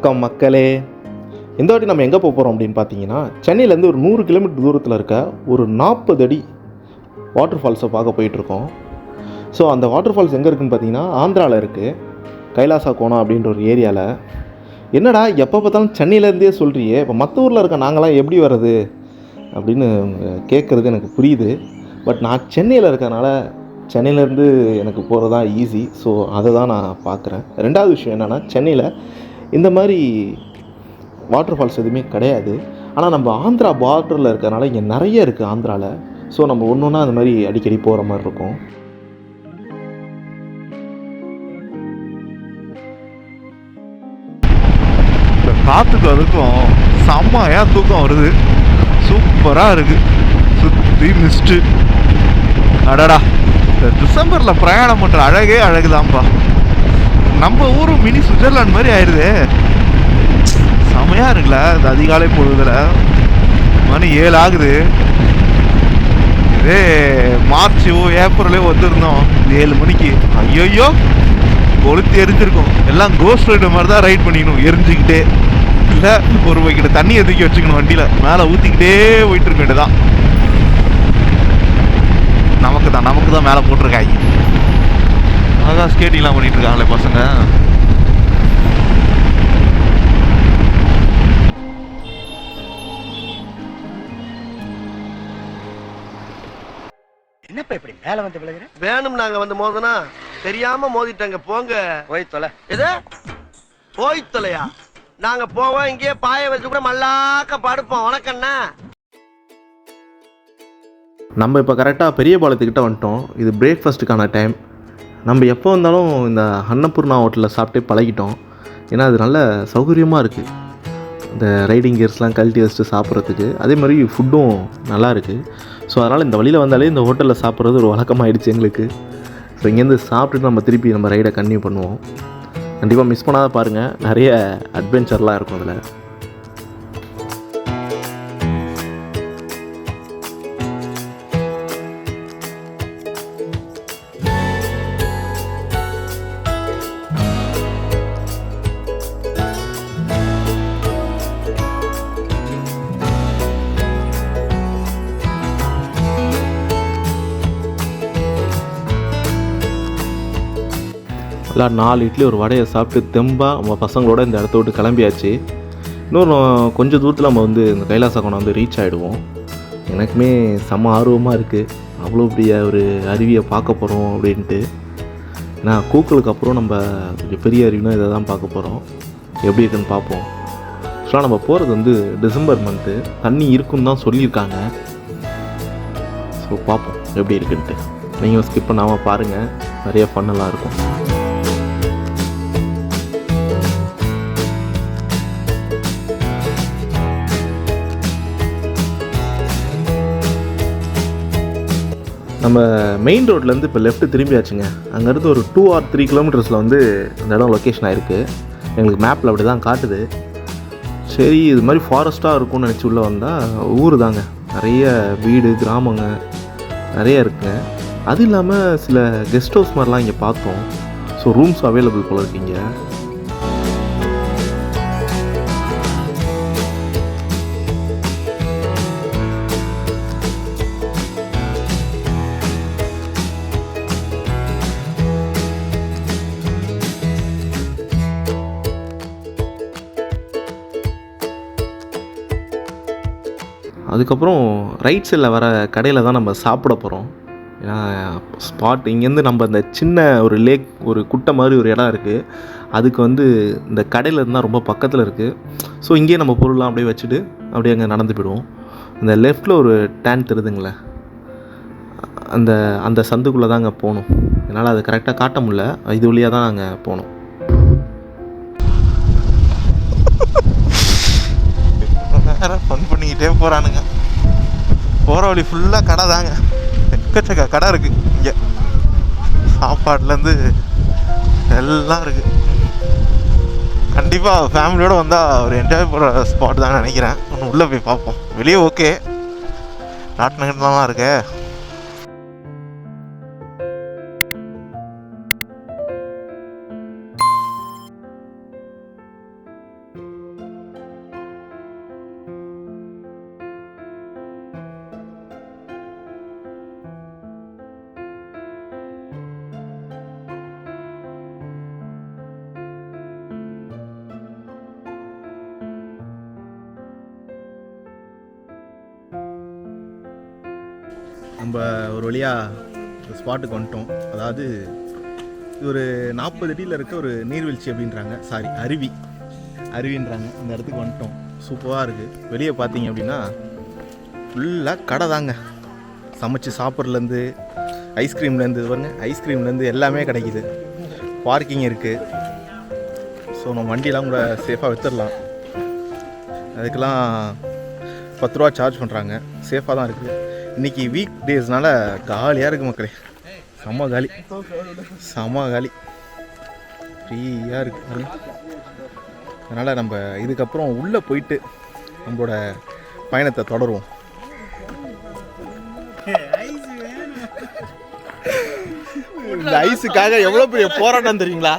வணக்கம் மக்களே. இந்த வாட்டி நம்ம எங்கே போகிறோம் அப்படின்னு பார்த்தீங்கன்னா, சென்னையிலேருந்து ஒரு 100 கிலோமீட்டர் தூரத்தில் இருக்க ஒரு 40 அடி வாட்டர் ஃபால்ஸை பார்க்க போயிட்டுருக்கோம். ஸோ அந்த வாட்டர் ஃபால்ஸ் எங்கே இருக்குதுன்னு பார்த்தீங்கன்னா, ஆந்திராவில் இருக்குது, கைலாசகோணம் அப்படின்ற ஒரு ஏரியாவில். என்னடா எப்போ பார்த்தாலும் சென்னையிலேருந்தே சொல்கிறியே, இப்போ மற்ற ஊரில் இருக்க நாங்களாம் எப்படி வர்றது அப்படின்னு கேட்குறது எனக்கு புரியுது. பட் நான் சென்னையில் இருக்கறனால சென்னையிலேருந்து எனக்கு போகிறது தான் ஈஸி. ஸோ அதை தான் நான் பார்க்குறேன். ரெண்டாவது விஷயம் என்னென்னா, சென்னையில் இந்த மாதிரி வாட்டர் ஃபால்ஸ் எதுவுமே கிடையாது. ஆனால் நம்ம ஆந்திரா பார்டரில் இருக்கிறனால இங்கே நிறைய இருக்குது ஆந்திராவில். ஸோ நம்ம ஒன்று ஒன்றா அந்த மாதிரி அடிக்கடி போகிற மாதிரி இருக்கும். இந்த காற்றுக்கு அதுக்கும் செம்மையாக தூக்கம் வருது. சூப்பராக இருக்குது. சுற்றி மிஸ்ட்டு. அடடா, இந்த டிசம்பரில் பிரயாணம் பண்ணுற அழகே அழகுதான்ப்பா. நம்ம ஊரும் மினி சுவிட்சர்லாந்து மாதிரி ஆயிடுது. செமையாக இருக்குல்ல இந்த அதிகாலை பொழுதுல. மணி 7 ஆகுது. இதே மார்ச்சோ ஏப்ரலே வந்துருந்தோம் 7 மணிக்கு, ஐயோயோ கொளுத்தி எரிஞ்சிருக்கும். எல்லாம் கோஸ்ட் ரைடு மாதிரி தான் ரைட் பண்ணிக்கணும், எரிஞ்சுக்கிட்டே. இல்லை ஒரு பக்கெட் தண்ணியை தூக்கி வச்சுக்கணும் வண்டியில், மேலே ஊற்றிக்கிட்டே போயிட்டு இருக்க வேண்டியதான். நமக்கு தான் மேலே போட்டிருக்காங்க. அதான் ஸ்கேட்டிங்லாம் பண்ணிட்டு இருக்காங்களே பசங்க. என்னப்பா இப்படி மேல வந்து விழுகிற? வேணும் நாங்க வந்து மோதனா தெரியாம மோதிட்டாங்க. போங்க போய் தொலை. எது போய் தொலையா? நாங்க போவோம், இங்கேயே பாய வச்சு கூட மல்லாக்க படுப்போம். வணக்கண்ணா. நம்ம இப்போ கரெக்டாக பெரிய பாலத்துக்கிட்ட வந்துட்டோம். இது பிரேக்ஃபாஸ்ட்டுக்கான டைம். நம்ம எப்போ வந்தாலும் இந்த அன்னபூர்ணா ஹோட்டலில் சாப்பிட்டே பழகிட்டோம். ஏன்னா அது நல்ல சௌகரியமாக இருக்குது, இந்த ரைடிங் கியர்ஸ்லாம் கழட்டி வச்சுட்டு சாப்பிட்றதுக்கு. அதே மாதிரி ஃபுட்டும் நல்லா இருக்குது. ஸோ அதனால் இந்த வழியில் வந்தாலே இந்த ஹோட்டலில் சாப்பிட்றது ஒரு வழக்கமாகிடுச்சு எங்களுக்கு. ஸோ இங்கேருந்து சாப்பிட்டுட்டு நம்ம திருப்பி நம்ம ரைடை கன்டினியூ பண்ணுவோம். கண்டிப்பாக மிஸ் பண்ணாத பாருங்கள், நிறைய அட்வென்ச்சர்லாம் இருக்கும் அதில். எல்லாம் 4 இட்லி ஒரு வடையை சாப்பிட்டு தெம்பாக நம்ம பசங்களோட இந்த இடத்த விட்டு கிளம்பியாச்சு. இன்னொரு கொஞ்சம் தூரத்தில் நம்ம வந்து இந்த கைலாசகோணம் வந்து ரீச் ஆகிடுவோம். எனக்குமே செம்ம ஆர்வமாக இருக்குது, அவ்வளோ பெரிய ஒரு அருவியை பார்க்க போகிறோம் அப்படின்ட்டு. ஏன்னா கூக்குளுக்கு அப்புறம் நம்ம கொஞ்சம் பெரிய அருவினா இதை தான் பார்க்க போகிறோம். எப்படி இருக்குன்னு பார்ப்போம். ஆக்சுவலாக நம்ம போகிறது வந்து டிசம்பர் மந்த்து, தண்ணி இருக்குன்னு தான் சொல்லியிருக்காங்க. ஸோ பார்ப்போம் எப்படி இருக்குன்ட்டு. நீங்கள் ஸ்கிப் பண்ணாமல் பாருங்கள், நிறைய ஃபன்னெல்லாம் இருக்கும். நம்ம மெயின் ரோட்லேருந்து இப்போ லெஃப்ட்டு திரும்பியாச்சுங்க. அங்கேருந்து ஒரு 2 or 3 கிலோமீட்டர்ஸில் வந்து அந்த இடம் லொக்கேஷன் ஆகிருக்கு. எங்களுக்கு மேப்பில் அப்படி தான் காட்டுது. சரி, இது மாதிரி ஃபாரஸ்ட்டாக இருக்கும்னு நினச்சி உள்ளே வந்தால் ஊர் தாங்க. நிறைய வீடு கிராமங்க நிறைய இருக்குங்க. அது இல்லாமல் சில கெஸ்ட் ஹவுஸ் மாதிரிலாம் இங்கே பார்த்தோம். ஸோ ரூம்ஸ் அவைலபிள் போல் இருக்குங்க. அதுக்கப்புறம் ரைட் சைடில் வர கடையில் தான் நம்ம சாப்பிட போகிறோம். ஏன்னா ஸ்பாட் இங்கேருந்து நம்ம இந்த சின்ன ஒரு லேக், ஒரு குட்டை மாதிரி ஒரு இடம் இருக்குது. அதுக்கு வந்து இந்த கடையில் இருந்தால் ரொம்ப பக்கத்தில் இருக்குது. ஸோ இங்கேயே நம்ம பொருள்லாம் அப்படியே வச்சுட்டு அப்படியே அங்கே நடந்து போயிடுவோம். இந்த லெஃப்டில் ஒரு டேன் தெரியுதுங்களே, அந்த அந்த சந்துக்குள்ளே தான் அங்கே போகணும். என்னால் அது கரெக்டாக காட்ட முடியல, இது வழியாக தான் நாங்கள் போகணும். ஃபன் பண்ணிக்கிட்டே போகிறானுங்க. போகிற வழி ஃபுல்லாக கடை தாங்க. எக்கச்சக்க கடை இருக்குது இங்கே. சாப்பாடுலேருந்து எல்லாம் இருக்குது. கண்டிப்பாக ஃபேமிலியோடு வந்தால் ஒரு என்ஜாய் பண்ணுற ஸ்பாட் தான் நினைக்கிறேன். ஒன்று உள்ளே போய் பார்ப்போம். வெளியே ஓகே, நாட்டினங்கலாம் இருக்கே. நம்ம ஒரு வழியாக ஸ்பாட்டுக்கு வந்துட்டோம். அதாவது இது ஒரு 40 அடியில் இருக்க ஒரு நீர்வீழ்ச்சி அப்படின்றாங்க, சாரி அருவின்றாங்க. இந்த இடத்துக்கு வந்துட்டோம். சூப்பராக இருக்குது. வெளியே பார்த்தீங்க அப்படின்னா ஃபுல்லாக கடை தாங்க. சமைச்சு சாப்பிட்றதுலேருந்து ஐஸ்கிரீம்லேருந்து பாருங்க, ஐஸ்கிரீம்லேருந்து எல்லாமே கிடைக்கிது. பார்க்கிங் இருக்குது. ஸோ நம்ம வண்டியெலாம் கூட சேஃபாக விற்றுடலாம். அதுக்கெல்லாம் 10 ரூபா சார்ஜ் பண்ணுறாங்க. சேஃபாக தான் இருக்குது. இன்றைக்கி வீக் டேஸ்னால காலியாக இருக்குது மக்களே. செம்ம காலி ஃப்ரீயாக இருக்குது. அதனால் நம்ம இதுக்கப்புறம் உள்ளே போயிட்டு நம்மளோட பயணத்தை தொடருவோம். இந்த ஐஸுக்காக எவ்வளோ பெரிய போராட்டம் தெரியுங்களா?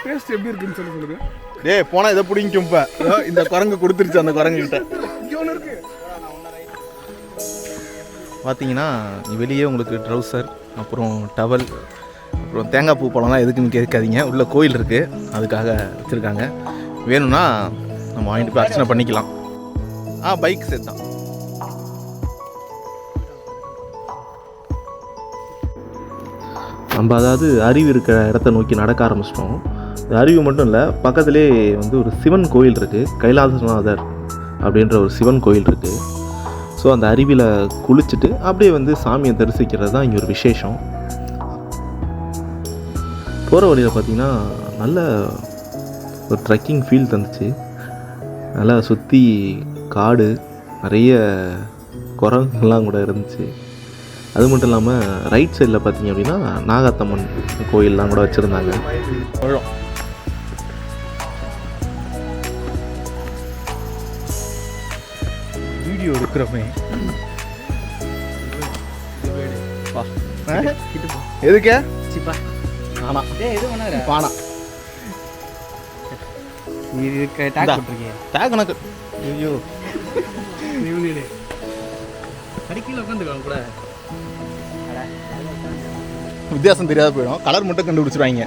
டேஸ்ட் எப்படி இருக்குன்னு சொல்லுங்க. டேய் போனால் இதை பிடிக்கும். இப்போ இந்த குரங்கு கொடுத்துருச்சு. அந்த குரங்குகிட்ட பார்த்தீங்கன்னா வெளியே உங்களுக்கு ட்ரௌசர், அப்புறம் டவல், அப்புறம் தேங்காய் பூ பழம்லாம் எதுக்குன்னு கேட்காதீங்க. உள்ள கோயில் இருக்குது, அதுக்காக வச்சுருக்காங்க. வேணும்னா நம்ம வாங்கிட்டு போய் அர்ச்சனை பண்ணிக்கலாம். பைக் சேர்த்தான். நம்ம அதாவது அருவி இருக்கிற இடத்த நோக்கி நடக்க ஆரம்பிச்சிட்டோம். அருவி மட்டும் இல்லை, பக்கத்துலேயே வந்து ஒரு சிவன் கோயில் இருக்குது. கைலாசநாதர் அப்படின்ற ஒரு சிவன் கோயில் இருக்குது. ஸோ அந்த அருவியில் குளிச்சுட்டு அப்படியே வந்து சாமியை தரிசிக்கிறது தான் இங்கே ஒரு விசேஷம். போகிற வழியில் பார்த்திங்கன்னா நல்ல ஒரு ட்ரெக்கிங் ஃபீல் தந்துச்சு. நல்லா சுற்றி காடு, நிறைய குரங்குலாம் கூட இருந்துச்சு. அது மட்டும் இல்லாமல் ரைட் சைடில் பார்த்திங்க அப்படின்னா நாகாத்தம்மன் கோயிலெலாம் கூட வச்சுருந்தாங்க. வீடியோ எடுக்கிறோமே எதுக்கு ஆனா பானா டேக் கணக்கு. ஐயோ வித்தியாசம் தெரியாத போயிடும். கலர் மட்டும் கண்டுபிடிச்சிருவாங்க.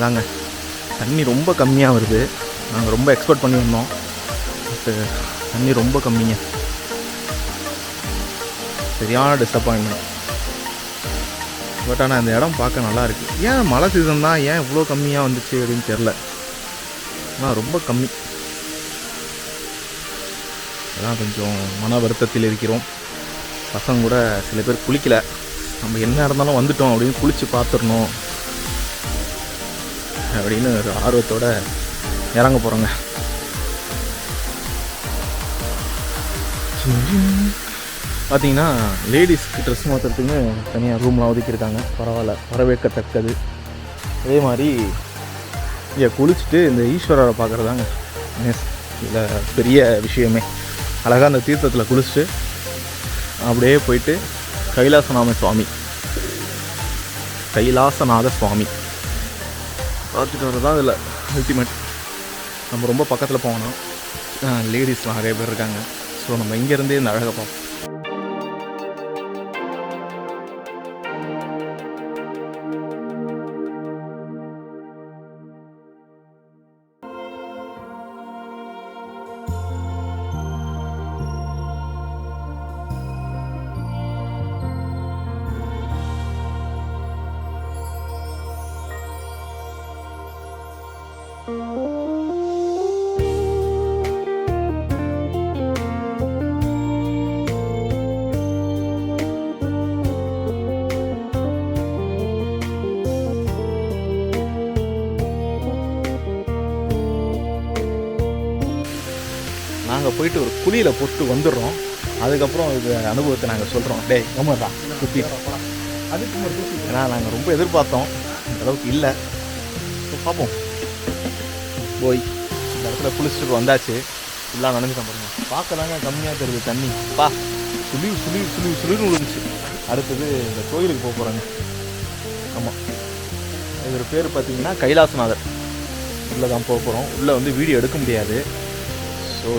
தாங்க தண்ணி ரொம்ப கம்மியாக வருது. நாங்கள் ரொம்ப எக்ஸ்பெக்ட் பண்ணி வந்தோம். தண்ணி ரொம்ப கம்மிங்க. சரியான டிசப்பாயின்மெண்ட். பட் ஆனால் இந்த இடம் பார்க்க நல்லா இருக்குது. ஏன் மழை சீசன் தான், ஏன் இவ்வளோ கம்மியாக வந்துச்சு அப்படின்னு தெரில. ஆனால் ரொம்ப கம்மி. அதான் கொஞ்சம் மன வருத்தத்தில் இருக்கிறோம். பசங்க கூட சில பேர் குளிக்கலை. நம்ம என்ன இருந்தாலும் வந்துட்டோம் அப்படின்னு குளித்து பார்த்துடணும் அப்படின்னு ஒரு ஆர்வத்தோடு இறங்க போகிறோங்க. பார்த்தீங்கன்னா லேடிஸ்க்கு ட்ரெஸ் மாற்றுறதுக்குன்னு தனியாக ரூம்லாம் ஒதுக்கியிருக்காங்க. பரவாயில்ல, வரவேற்கத்தக்கது. அதே மாதிரி இங்கே குளிச்சுட்டு இந்த ஈஸ்வரரை பார்க்குறதாங்க இதில் பெரிய விஷயமே. அழகாக அந்த தீர்த்தத்தில் குளிச்சுட்டு அப்படியே போயிட்டு கைலாசநாத சுவாமி பார்த்துட்டு வரது தான் இதில் அல்டிமேட். நம்ம ரொம்ப பக்கத்தில் போகணும். லேடிஸ்லாம் நிறைய பேர் இருக்காங்க. ஸோ நம்ம இங்கேருந்தே இந்த அழகை பார்ப்போம். நாங்கள் போயிட்டு ஒரு குழியில் போட்டு வந்துடுறோம். அதுக்கப்புறம் இது அனுபவத்தை நாங்கள் சொல்கிறோம். டேய் கமர்றா சுற்றி அதுக்கு மட்டும். ஏன்னா நாங்கள் ரொம்ப எதிர்பார்த்தோம், அந்த அளவுக்கு இல்லை. ஸோ பார்ப்போம். போய் இந்த இடத்துல குளிச்சுட்டு வந்தாச்சு. ஃபுல்லாக நனைஞ்சிட்டோம் பாருங்க. பார்க்கலாங்க கம்மியாக தெரியுது தண்ணி. சுளிர்னு விழுந்துச்சு. அடுத்தது இந்த கோயிலுக்கு போக போகிறாங்க. ஆமாம், இதோட பேர் பார்த்தீங்கன்னா கைலாசநாதர். உள்ளே தான் போக போகிறோம். உள்ளே வந்து வீடியோ எடுக்க முடியாது. ஸோ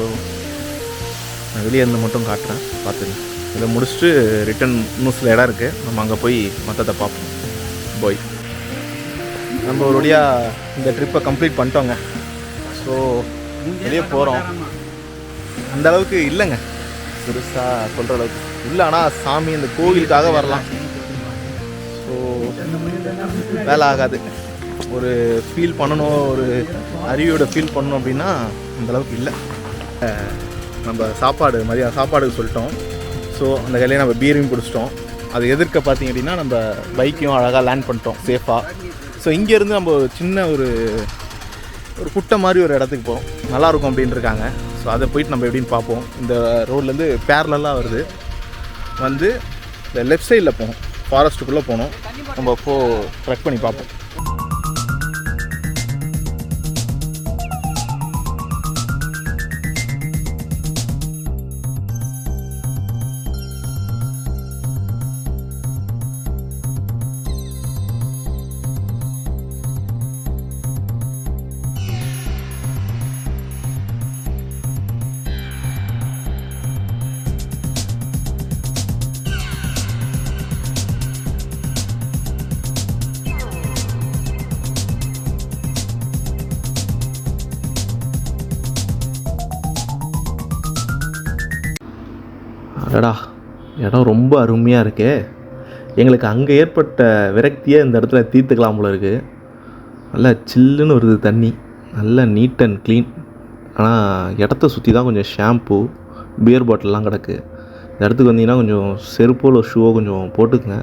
நான் வெளியே இருந்து மட்டும் காட்டுறேன், பார்த்துங்க. இதை முடிச்சுட்டு ரிட்டன் இன்னும் சில இடம் இருக்குது, நம்ம அங்கே போய் மற்றதை பார்ப்போம். போய் நம்ம ஒரு வழியாக இந்த ட்ரிப்பை கம்ப்ளீட் பண்ணிட்டோங்க. ஸோ வெளியே போகிறோம். அந்த அளவுக்கு இல்லைங்க, பெருசாக சொல்கிற அளவுக்கு இல்லை. ஆனால் சாமி இந்த கோவிலுக்காக வரலாம். ஸோ வேலை ஆகாது. ஒரு ஃபீல் பண்ணணும், ஒரு அருவியோட ஃபீல் பண்ணணும் அப்படின்னா அந்தளவுக்கு இல்லை. நம்ம சாப்பாடு மதியம் சாப்பாடுக்கு சொல்லிட்டோம். ஸோ அந்த கையிலே நம்ம பீரையும் பிடிச்சிட்டோம். அது எதிர்க்க பார்த்திங்க அப்படின்னா நம்ம பைக்கையும் அழகாக லேண்ட் பண்ணிட்டோம் சேஃபாக. ஸோ இங்கேருந்து நம்ம சின்ன ஒரு குட்டை மாதிரி ஒரு இடத்துக்கு போகிறோம், நல்லாயிருக்கும் அப்படின்னு இருக்காங்க. ஸோ அதை போயிட்டு நம்ம எப்படின்னு பார்ப்போம். இந்த ரோட்லேருந்து பேரலாக வருது, வந்து இந்த லெஃப்ட் சைடில் போகணும், ஃபாரஸ்ட்டுக்குள்ளே போகணும். நம்ம ட்ரெக் பண்ணி பார்ப்போம். அடடா, இடம் ரொம்ப அருமையாக இருக்கே. எங்களுக்கு அங்கே ஏற்பட்ட விரக்தியை இந்த இடத்துல தீர்த்துக்கலாம் போல இருக்குது. நல்லா சில்லுன்னு வருது தண்ணி, நல்லா நீட் அண்ட் க்ளீன். ஆனால் இடத்த சுற்றி தான் கொஞ்சம் ஷாம்பு, பியர் பாட்டில்லாம் கிடக்கு. இந்த இடத்துக்கு வந்தீங்கன்னா கொஞ்சம் செருப்போ இல்லை ஷூவோ கொஞ்சம் போட்டுக்குங்க.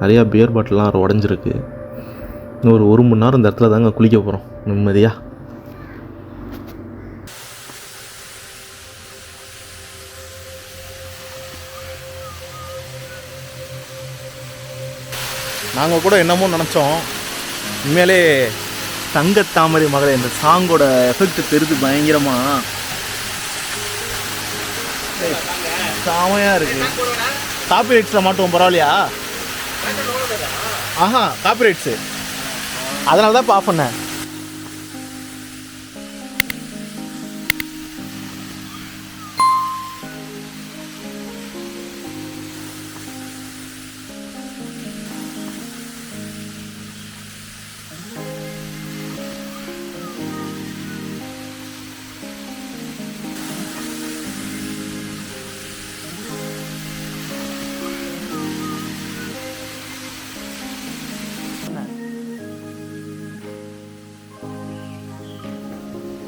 நிறையா பியர் பாட்டில்லாம் உடஞ்சிருக்கு. இன்னும் ஒரு மணி நேரம் இந்த இடத்துல தாங்க குளிக்க போகிறோம் நிம்மதியாக. நாங்கள் கூட என்னமோ நினச்சோம், உண்மையிலே தங்கத்தாமரை மகளே இந்த சாங்கோட எஃபெக்ட் தெரிஞ்சு பயங்கரமாக செமையாக இருக்குது. காப்பி ரைட்ஸில் மாட்டுவோம், பரவாயில்லையா? ஆஹா, காப்பி ரைட்ஸு, அதனால தான் இப்போ ஆஃப் பண்ணேன்.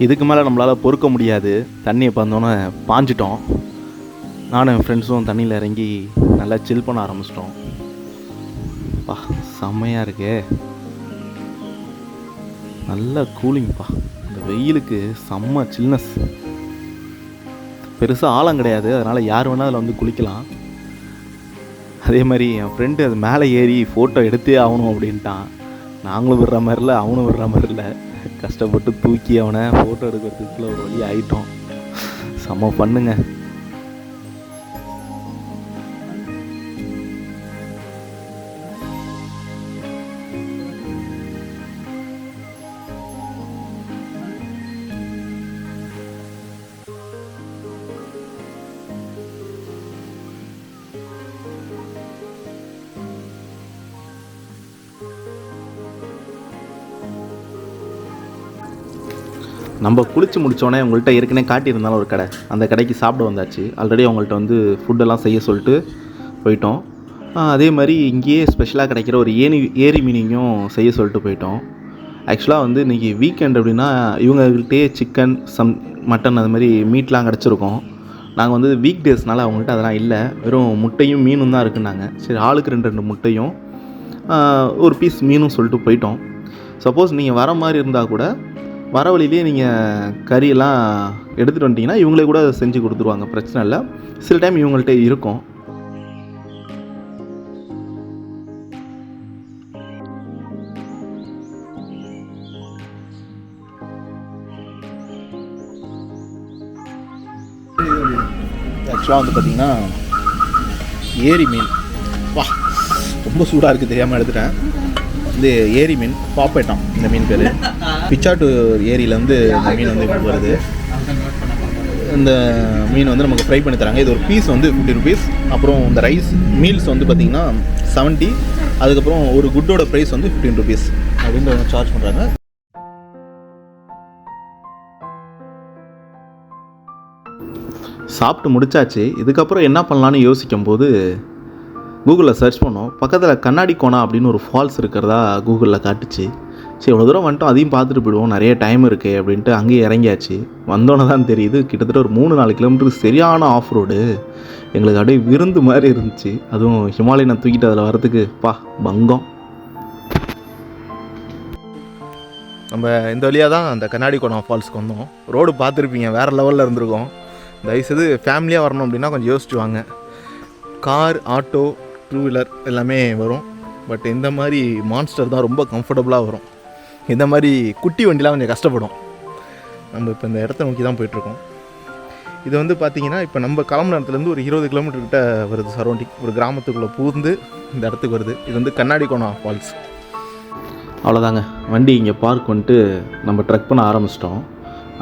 இதுக்கு மேலே நம்மளால் பொறுக்க முடியாது. தண்ணியை பார்த்தோன்னே பாஞ்சிட்டோம். நானும் என் ஃப்ரெண்ட்ஸும் தண்ணியில் இறங்கி நல்லா சில் பண்ண ஆரம்பிச்சிட்டோம். பா, செம்மையாக இருக்கே, நல்ல கூலிங்ப்பா. இந்த வெயிலுக்கு செம்ம சில்னஸ். பெருசாக ஆழம் கிடையாது, அதனால் யார் வேணால் அதில் வந்து குளிக்கலாம். அதே மாதிரி என் ஃப்ரெண்டு அது மேலே ஏறி ஃபோட்டோ எடுத்தே ஆகணும் அப்படின்ட்டான். நாங்களும் விடுற மாதிரி இல்லை, அவனும் விடுற மாதிரி இல்லை. கஷ்டப்பட்டு தூக்கி அவனை ஃபோட்டோ எடுக்கிறதுக்குள்ள ஒரு வழி ஆகிட்டோம். செம்ம பண்ணுங்க. நம்ம குளித்து முடித்தோடனே உங்கள்கிட்ட ஏற்கனவே காட்டியிருந்தாலும் ஒரு கடை, அந்த கடைக்கு சாப்பிட வந்தாச்சு. ஆல்ரெடி அவங்கள்ட்ட வந்து ஃபுட்டெல்லாம் செய்ய சொல்லிட்டு போயிட்டோம். அதே மாதிரி இங்கேயே ஸ்பெஷலாக கிடைக்கிற ஒரு ஏரி மீனிங்கும் செய்ய சொல்லிட்டு போயிட்டோம். ஆக்சுவலாக வந்து இன்றைக்கி வீக்கெண்ட் அப்படின்னா இவங்கள்ட்டே சிக்கன், மட்டன் அது மாதிரி மீட்லாம் கிடச்சிருக்கோம். நாங்கள் வந்து வீக் டேஸ்னால அவங்கள்ட்ட அதெல்லாம் இல்லை, வெறும் முட்டையும் மீனும் தான் இருக்குன்னாங்க. சரி, ஆளுக்கு 2 முட்டையும் ஒரு பீஸ் மீனும் சொல்லிட்டு போயிட்டோம். சப்போஸ் நீங்கள் வர மாதிரி இருந்தால் கூட வர வழியிலே நீங்கள் கறியெல்லாம் எடுத்துகிட்டு வந்துட்டிங்கன்னா இவங்களே கூட செஞ்சு கொடுத்துருவாங்க, பிரச்சனை இல்லை. சில டைம் இவங்கள்ட்ட இருக்கும். ஆக்சுவலாக வந்து பார்த்திங்கன்னா ஏரி மீன், வா ரொம்ப சூடாக இருக்குது தெரியாமல் எடுத்துட்டேன். இது ஏரி மீன், பாப்பேட்டான் இந்த மீன் பேர். பிச்சாட்டு ஏரியிலேருந்து இந்த மீன் வந்து இப்படி வருது. இந்த மீன் வந்து நமக்கு ஃப்ரை பண்ணி தராங்க. இது ஒரு பீஸ் வந்து 50 ருபீஸ். அப்புறம் இந்த ரைஸ் மீல்ஸ் வந்து பார்த்திங்கன்னா 70. அதுக்கப்புறம் ஒரு குட்டோட ப்ரைஸ் வந்து 15 ருபீஸ் அப்படின்ற சார்ஜ் பண்ணுறாங்க. சாப்பிட்டு முடிச்சாச்சு. இதுக்கப்புறம் என்ன பண்ணலான்னு யோசிக்கும் போது கூகுளில் சர்ச் பண்ணோம். பக்கத்தில் கண்ணாடி கோணா அப்படின்னு ஒரு ஃபால்ஸ் இருக்கிறதா கூகுளில் காட்டுச்சு. சரி, இவ்வளோ தூரம் வந்துட்டோம், அதையும் பார்த்துட்டு போயிடுவோம், நிறைய டைம் இருக்குது அப்படின்ட்டு அங்கேயே இறங்கியாச்சு. வந்தோன்னே தான் தெரியுது, கிட்டத்தட்ட ஒரு 3-4 கிலோமீட்டருக்கு சரியான ஆஃப் ரோடு. எங்களுக்கு அப்படியே விருந்து மாதிரி இருந்துச்சு. அதுவும் ஹிமாலயனை தூக்கிட்டு அதில் வரதுக்கு பங்கம். நம்ம இந்த வழியாக தான் அந்த கண்ணாடி கோணா ஃபால்ஸ்க்கு வந்தோம். ரோடு பார்த்துருப்பீங்க, வேறு லெவலில் இருந்திருக்கோம். தயவுசெய்து ஃபேமிலியாக வரணும் அப்படின்னா கொஞ்சம் யோசிச்சு வாங்க. கார், ஆட்டோ, 2 வீலர் எல்லாமே வரும். பட் இந்த மாதிரி மான்ஸ்டர் தான் ரொம்ப கம்ஃபர்டபுளாக வரும். இந்த மாதிரி குட்டி வண்டிலாம் கொஞ்சம் கஷ்டப்படும். நம்ம இப்போ இந்த இடத்த நோக்கி தான் போயிட்டுருக்கோம். இது வந்து பார்த்திங்கன்னா இப்போ நம்ம கிளம்புன இடத்துலேருந்து ஒரு 20 கிலோமீட்டர் கிட்ட வருது. சரௌண்டிங் ஒரு கிராமத்துக்குள்ளே பூந்து இந்த இடத்துக்கு வருது. இது வந்து கண்ணாடி கோணா ஃபால்ஸ். அவ்வளோதாங்க, வண்டி இங்கே பார்க் வந்துட்டு நம்ம ட்ரெக் பண்ண ஆரம்பிச்சிட்டோம்.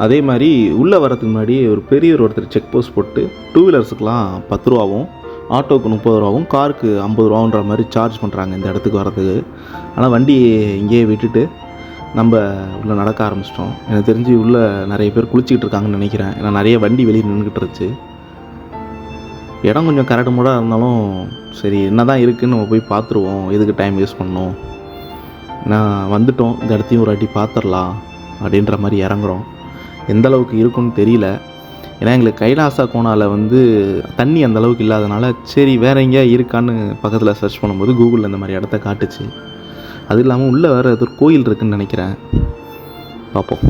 அதே மாதிரி உள்ளே வரதுக்கு முன்னாடி ஒரு பெரியவர் ஒருத்தர் செக் போஸ்ட் போட்டு 2 வீலர்ஸுக்கெலாம் 10 ரூபாவும், ஆட்டோவுக்கு 30 ரூபாவும், காருக்கு 50 ரூபான்ற மாதிரி சார்ஜ் பண்ணுறாங்க இந்த இடத்துக்கு வரதுக்கு. ஆனால் வண்டி இங்கேயே விட்டுட்டு நம்ம உள்ளே நடக்க ஆரம்பிச்சிட்டோம். எனக்கு தெரிஞ்சு உள்ளே நிறைய பேர் குளிச்சிக்கிட்டு இருக்காங்கன்னு நினைக்கிறேன். ஏன்னா நிறைய வண்டி வெளியே நின்றுக்கிட்டு இருந்துச்சு. இடம் கொஞ்சம் கரடு மூடாக இருந்தாலும் சரி, என்ன தான் இருக்குதுன்னு நம்ம போய் பார்த்துருவோம், எதுக்கு டைம் வேஸ்ட் பண்ணோம். நான் வந்துட்டோம், இந்த இடத்தையும் ஒரு வாட்டி பார்த்துடலாம் அப்படின்ற மாதிரி இறங்குறோம். எந்த அளவுக்கு இருக்குன்னு தெரியல. ஏன்னா எங்களுக்கு கைலாசா கோணாவில் வந்து தண்ணி அந்த அளவுக்கு இல்லாதனால சரி வேறு எங்கேயா இருக்கான்னு பக்கத்தில் சர்ச் பண்ணும்போது கூகுளில் இந்த மாதிரி இடத்த காட்டுச்சு. அது இல்லாமல் உள்ளே வேறு ஏதோ ஒரு கோயில் இருக்குதுன்னு நினைக்கிறேன். பார்ப்போம்.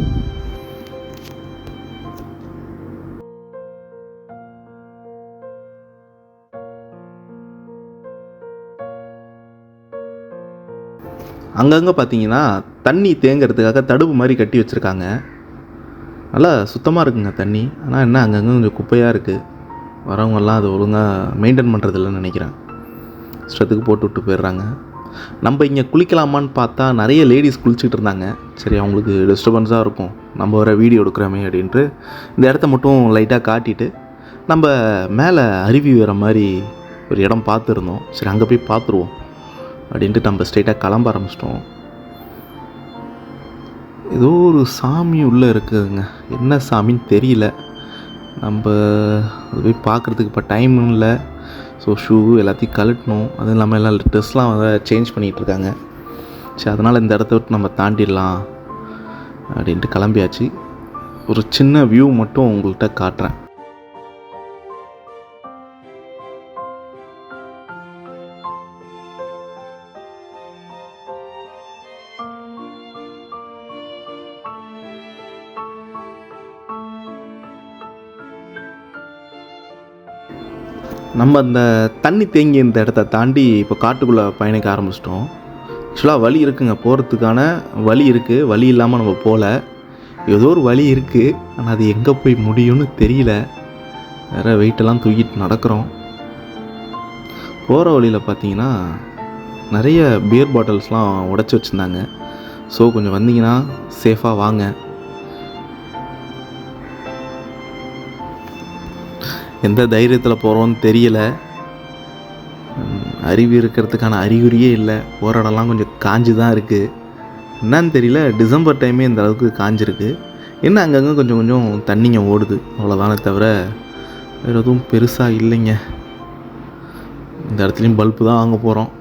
அங்கங்கே பார்த்தீங்கன்னா தண்ணி தேங்கிறதுக்காக தடுப்பு மாதிரி கட்டி வச்சுருக்காங்க. நல்லா சுத்தமாக இருக்குங்க தண்ணி. ஆனால் என்ன அங்கங்கே கொஞ்சம் குப்பையாக இருக்குது. வரவங்கெல்லாம் அது ஒழுங்காக மெயின்டைன் பண்ணுறதில்லன்னு நினைக்கிறேன். இஷ்டத்துக்கு போட்டு விட்டு போயிடுறாங்க. நம்ம இங்கே குளிக்கலாமான்னு பார்த்தா நிறைய லேடிஸ் குளிச்சுட்டு இருந்தாங்க. சரி, அவங்களுக்கு டிஸ்டர்பன்ஸாக இருக்கும், நம்ம வர வீடியோ எடுக்கிறோமே அப்படின்ட்டு இந்த இடத்த மட்டும் லைட்டாக காட்டிட்டு நம்ம மேலே அருவி வர மாதிரி ஒரு இடம் பார்த்துருந்தோம். சரி, அங்கே போய் பார்த்துருவோம் அப்படின்ட்டு நம்ம ஸ்ட்ரைட்டாக கிளம்ப ஆரம்பிச்சிட்டோம். ஏதோ ஒரு சாமி உள்ளே இருக்குதுங்க, என்ன சாமின்னு தெரியல. நம்ம அது போய் பார்க்குறதுக்கு இப்போ டைமும் இல்லை. ஸோ ஷூ எல்லாத்தையும் கழட்டணும். அதுவும் இல்லாமல் எல்லாம் ட்ரெஸ்லாம் வந்து சேஞ்ச் பண்ணிகிட்ருக்காங்க. சரி, அதனால் இந்த இடத்த விட்டு நம்ம தாண்டிடலாம் அப்படின்ட்டு கிளம்பியாச்சு. ஒரு சின்ன வியூ மட்டும் உங்கள்கிட்ட காட்டுறேன். நம்ம அந்த தண்ணி தேங்கி இந்த இடத்த தாண்டி இப்போ காட்டுக்குள்ளே பயணிக்க ஆரம்பிச்சிட்டோம். ஆக்சுவலாக வழி இருக்குங்க, போகிறதுக்கான வழி இருக்குது. வழி இல்லாமல் நம்ம போகல, ஏதோ ஒரு வழி இருக்குது. ஆனால் அது எங்கே போய் முடியும்னு தெரியல. வேறு வெயிட்டெல்லாம் தூக்கிட்டு நடக்கிறோம். போகிற வழியில் பார்த்தீங்கன்னா நிறைய பியர் பாட்டில்ஸ்லாம் உடச்சி வச்சுருந்தாங்க. ஸோ கொஞ்சம் வந்தீங்கன்னா சேஃபாக வாங்க. எந்த தைரியத்தில் போகிறோன்னு தெரியல. அருவி இருக்கிறதுக்கான அறிகுறியே இல்லை. போகிற இடம்லாம் கொஞ்சம் காஞ்சி தான் இருக்குது. என்னன்னு தெரியல, டிசம்பர் டைமே இந்த அளவுக்கு காஞ்சிருக்கு. என்ன அங்கங்கே கொஞ்சம் கொஞ்சம் தண்ணிங்க ஓடுது, அவ்வளோதானே தவிர வேறு எதுவும் பெருசாக இல்லைங்க. இந்த இடத்துலையும் பல்பு தான் வாங்க போகிறோம்.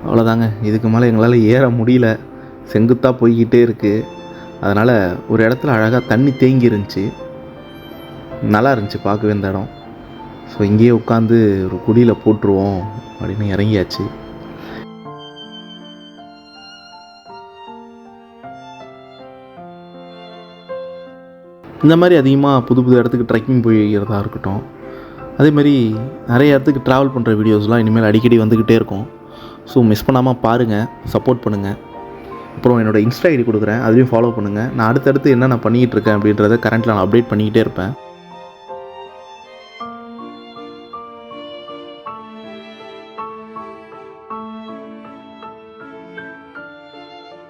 அவ்வளோதாங்க, இதுக்கு மேலே எங்களால் ஏற முடியல. செங்குத்தாக போய்கிட்டே இருக்குது. அதனால் ஒரு இடத்துல அழகாக தண்ணி தேங்கி இருந்துச்சு, நல்லா இருந்துச்சு பார்க்கவே இந்த இடம். ஸோ இங்கேயே உட்காந்து ஒரு குடியில் போட்டுருவோம் அப்படின்னு இறங்கியாச்சு. இந்த மாதிரி அதிகமாக புது புது இடத்துக்கு ட்ரெக்கிங் போய்கிறதா இருக்கட்டும், அதேமாதிரி நிறைய இடத்துக்கு ட்ராவல் பண்ணுற வீடியோஸ்லாம் இனிமேல் அடிக்கடி வந்துக்கிட்டே இருக்கும். ஸோ மிஸ் பண்ணாமல் பாருங்கள், சப்போர்ட் பண்ணுங்கள். அப்புறம் என்னோடய இன்ஸ்டா ஐடி கொடுக்குறேன், அதையும் ஃபாலோ பண்ணுங்கள். நான் அடுத்தடுத்து என்ன நான் பண்ணிகிட்டு இருக்கேன் அப்படின்றத கரண்ட்டில் நான் அப்டேட் பண்ணிக்கிட்டே இருப்பேன்.